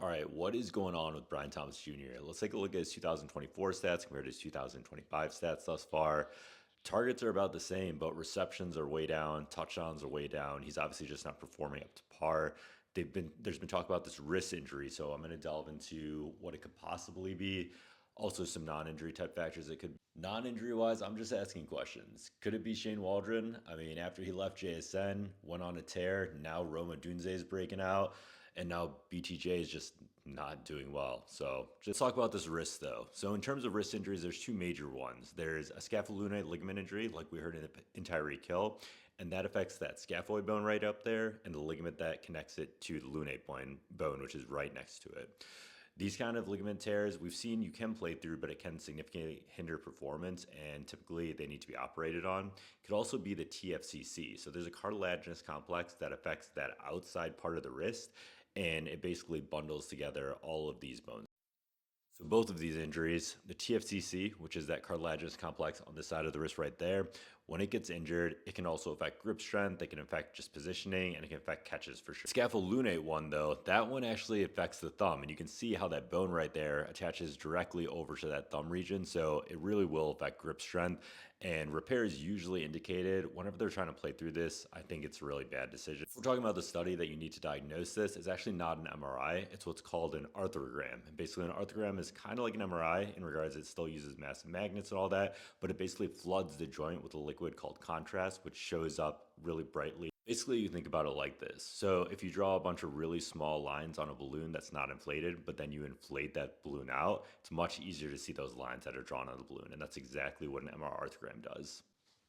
All right, what is going on with Brian Thomas Jr.? Let's take a look at his 2024 stats compared to his 2025 stats thus far. Targets are about the same, but receptions are way down, touchdowns are way down. He's obviously just not performing up to par. There's been talk about this wrist injury, so I'm going to delve into what it could possibly be. Also, some non-injury type factors. It could non-injury wise. I'm just asking questions. Could it be Shane Waldron? I mean, after he left JSN, went on a tear. Now Roma Dunze is breaking out, and now BTJ is just not doing well. So just talk about this wrist though. So in terms of wrist injuries, there's two major ones. There's a scapholunate ligament injury, like we heard in Tyreek Hill, and that affects that scaphoid bone right up there and the ligament that connects it to the lunate bone, which is right next to it. These kind of ligament tears we've seen you can play through, but it can significantly hinder performance, and typically they need to be operated on. It could also be the TFCC. So there's a cartilaginous complex that affects that outside part of the wrist, and it basically bundles together all of these bones. So both of these injuries, the TFCC, which is that cartilaginous complex on the side of the wrist right there, when it gets injured, it can also affect grip strength, it can affect just positioning, and it can affect catches for sure. Scapholunate one though, that one actually affects the thumb, and you can see how that bone right there attaches directly over to that thumb region, so it really will affect grip strength, and repair is usually indicated whenever they're trying to play through this. I think it's a really bad decision. If we're talking about the study that you need to diagnose this, it's actually not an MRI. It's what's called an arthrogram. And basically, an arthrogram is kind of like an MRI in regards it still uses massive magnets and all that, but it basically floods the joint with a liquid called contrast, which shows up really brightly. Basically, you think about it like this. So if you draw a bunch of really small lines on a balloon that's not inflated, but then you inflate that balloon out, it's much easier to see those lines that are drawn on the balloon. And that's exactly what an MR arthrogram does.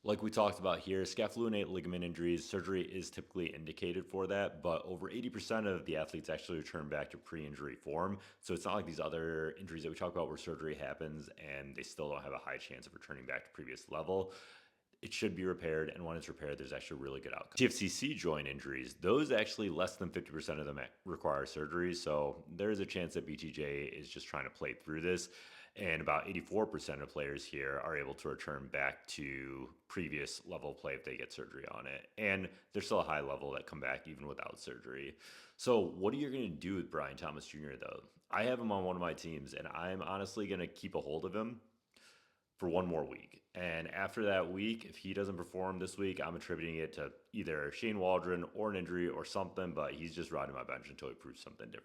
Like we talked about here, scapholunate ligament injuries, surgery is typically indicated for that, but over 80% of the athletes actually return back to pre-injury form. So it's not like these other injuries that we talk about where surgery happens and they still don't have a high chance of returning back to previous level. It should be repaired, and when it's repaired, there's actually a really good outcome. TFCC joint injuries, those actually less than 50% of them require surgery, so there's a chance that BTJ is just trying to play through this, and about 84% of players here are able to return back to previous level play if they get surgery on it, and there's still a high level that come back even without surgery. So what are you going to do with Brian Thomas Jr. though? I have him on one of my teams, and I'm honestly going to keep a hold of him for one more week. And after that week, if he doesn't perform this week, I'm attributing it to either Shane Waldron or an injury or something, but he's just riding my bench until he proves something different.